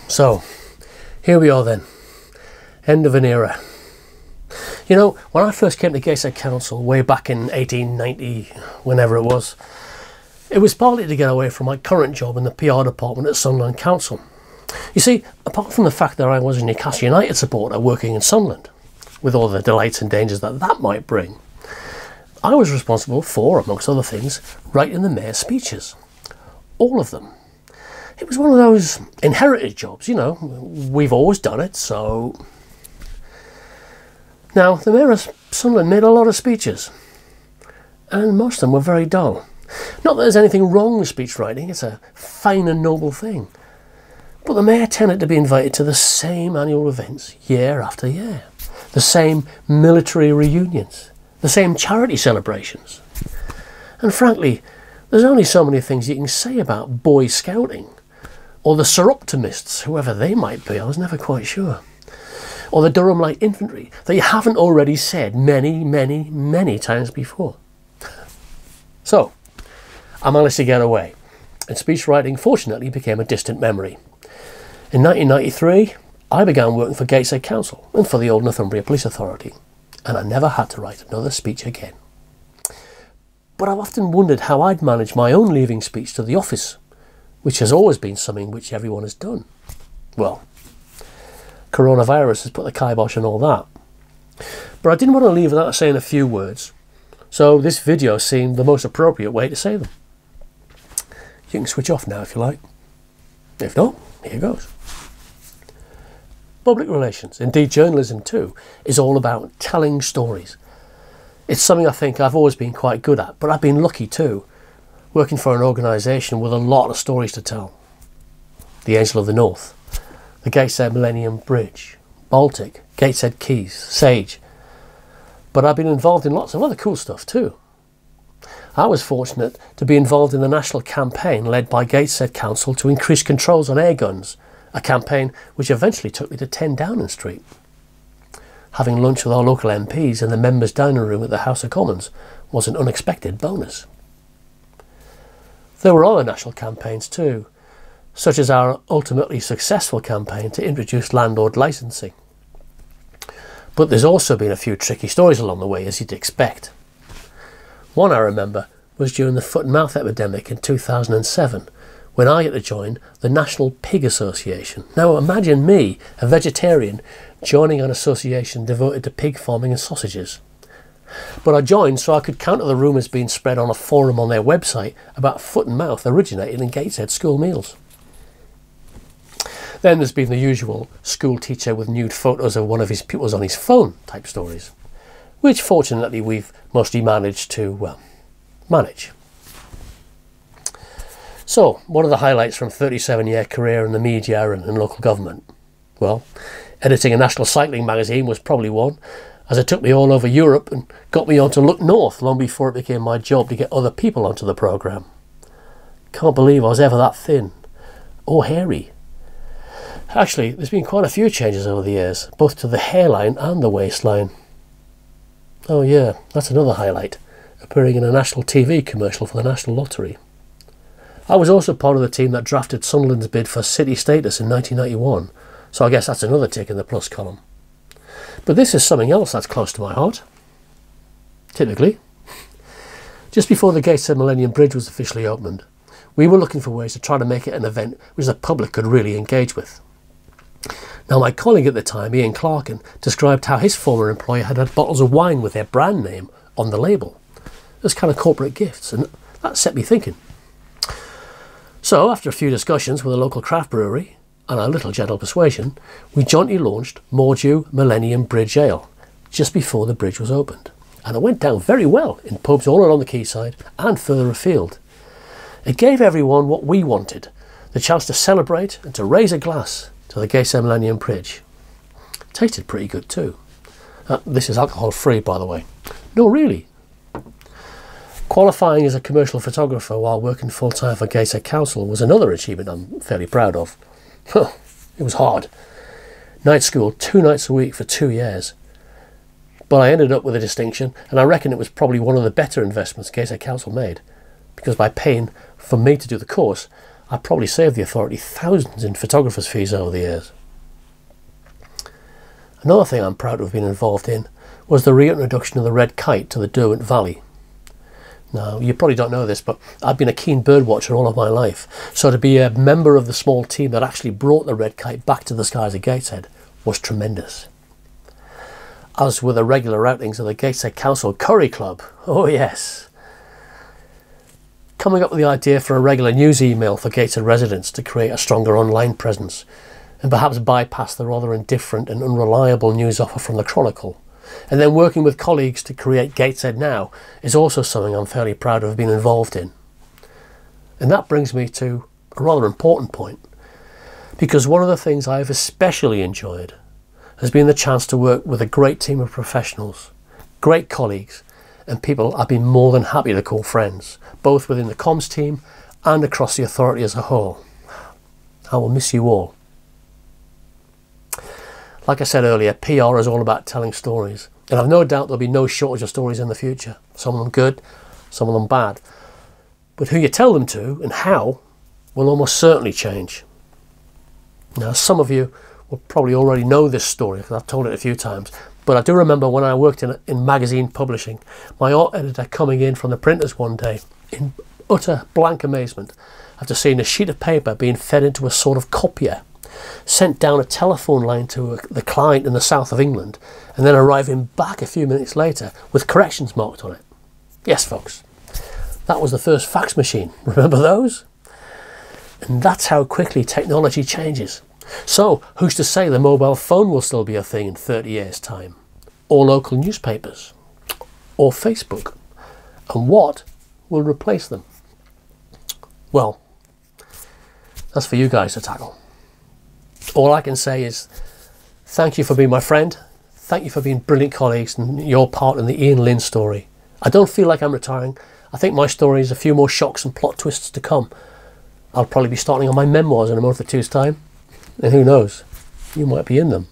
So, here we are then. End of an era. You know, when I first came to Gateshead Council way back in 1890, whenever it was partly to get away from my current job in the PR department at Sunderland Council. You see, apart from the fact that I was a Newcastle United supporter working in Sunderland, with all the delights and dangers that that might bring, I was responsible for, amongst other things, writing the mayor's speeches. All of them. It was one of those inherited jobs, you know, we've always done it, so... Now, the mayor of Sunderland made a lot of speeches, and most of them were very dull. Not that there's anything wrong with speech writing, it's a fine and noble thing. But the mayor tended to be invited to the same annual events year after year, the same military reunions, the same charity celebrations. And frankly, there's only so many things you can say about Boy Scouting, or the Soroptimists, whoever they might be, I was never quite sure, or the Durham Light Infantry, that you haven't already said many, many, many times before. So, I managed to get away, and speech writing fortunately became a distant memory. In 1993, I began working for Gateshead Council and for the Old Northumbria Police Authority, and I never had to write another speech again. But I've often wondered how I'd manage my own leaving speech to the office, which has always been something which everyone has done. Well, coronavirus has put the kibosh on all that. But I didn't want to leave without saying a few words, so this video seemed the most appropriate way to say them. You can switch off now if you like. If not, here goes. Public relations, indeed journalism too, is all about telling stories. It's something I think I've always been quite good at, but I've been lucky too, working for an organisation with a lot of stories to tell. The Angel of the North, the Gateshead Millennium Bridge, Baltic, Gateshead Quays, Sage. But I've been involved in lots of other cool stuff too. I was fortunate to be involved in the national campaign led by Gateshead Council to increase controls on air guns, a campaign which eventually took me to 10 Downing Street. Having lunch with our local MPs in the members' dining room at the House of Commons was an unexpected bonus. There were other national campaigns too, such as our ultimately successful campaign to introduce landlord licensing. But there's also been a few tricky stories along the way, as you'd expect. One I remember was during the foot and mouth epidemic in 2007, when I had to join the National Pig Association. Now imagine me, a vegetarian, joining an association devoted to pig farming and sausages. But I joined so I could counter the rumours being spread on a forum on their website about foot and mouth originating in Gateshead school meals. Then there's been the usual school teacher with nude photos of one of his pupils on his phone type stories, which fortunately we've mostly managed to, well, manage. So, what are the highlights from a 37-year career in the media and in local government? Well, editing a national cycling magazine was probably one, as it took me all over Europe and got me on to Look North long before it became my job to get other people onto the programme. Can't believe I was ever that thin, or hairy. Actually, there's been quite a few changes over the years, both to the hairline and the waistline. Oh yeah, that's another highlight, appearing in a national TV commercial for the National Lottery. I was also part of the team that drafted Sunderland's bid for city status in 1991, so I guess that's another tick in the plus column. But this is something else that's close to my heart. Typically, just before the Gateshead Millennium Bridge was officially opened, we were looking for ways to try to make it an event which the public could really engage with. Now, my colleague at the time, Ian Clarkin, described how his former employer had bottles of wine with their brand name on the label as kind of corporate gifts, and that set me thinking. So, after a few discussions with a local craft brewery and a little gentle persuasion, we jointly launched Mordew Millennium Bridge Ale just before the bridge was opened, and it went down very well in pubs all along the quayside and further afield. It gave everyone what we wanted, the chance to celebrate and to raise a glass to the Gateshead Millennium Bridge. It tasted pretty good too. This is alcohol free, by the way. No, really. Qualifying as a commercial photographer while working full-time for Gateshead Council was another achievement I'm fairly proud of. It was hard. Night school 2 nights a week for 2 years. But I ended up with a distinction, and I reckon it was probably one of the better investments Gateshead Council made, because by paying for me to do the course, I probably saved the authority thousands in photographers' fees over the years. Another thing I'm proud to have been involved in was the reintroduction of the red kite to the Derwent Valley. Now, you probably don't know this, but I've been a keen bird watcher all of my life, so to be a member of the small team that actually brought the red kite back to the skies of Gateshead was tremendous. As were the regular outings of the Gateshead Council Curry Club. Oh yes. Coming up with the idea for a regular news email for Gateshead residents to create a stronger online presence, and perhaps bypass the rather indifferent and unreliable news offer from the Chronicle. And then working with colleagues to create Gateshead Now is also something I'm fairly proud of being involved in. And that brings me to a rather important point, because one of the things I've especially enjoyed has been the chance to work with a great team of professionals, great colleagues, and people I've been more than happy to call friends, both within the comms team and across the authority as a whole. I will miss you all. Like I said earlier, PR is all about telling stories, and I've no doubt there'll be no shortage of stories in the future. Some of them good, some of them bad. But who you tell them to and how will almost certainly change. Now, some of you will probably already know this story because I've told it a few times, but I do remember when I worked in magazine publishing, my art editor coming in from the printers one day in utter blank amazement after seeing a sheet of paper being fed into a sort of copier, sent down a telephone line to the client in the south of England, and then arriving back a few minutes later with corrections marked on it. Yes, folks, that was the first fax machine. Remember those? And that's how quickly technology changes. So, who's to say the mobile phone will still be a thing in 30 years' time? Or local newspapers? Or Facebook? And what will replace them? Well, that's for you guys to tackle. All I can say is thank you for being my friend. Thank you for being brilliant colleagues and your part in the Ian Lynn story. I don't feel like I'm retiring. I think my story is a few more shocks and plot twists to come. I'll probably be starting on my memoirs in a month or two's time. And who knows, you might be in them.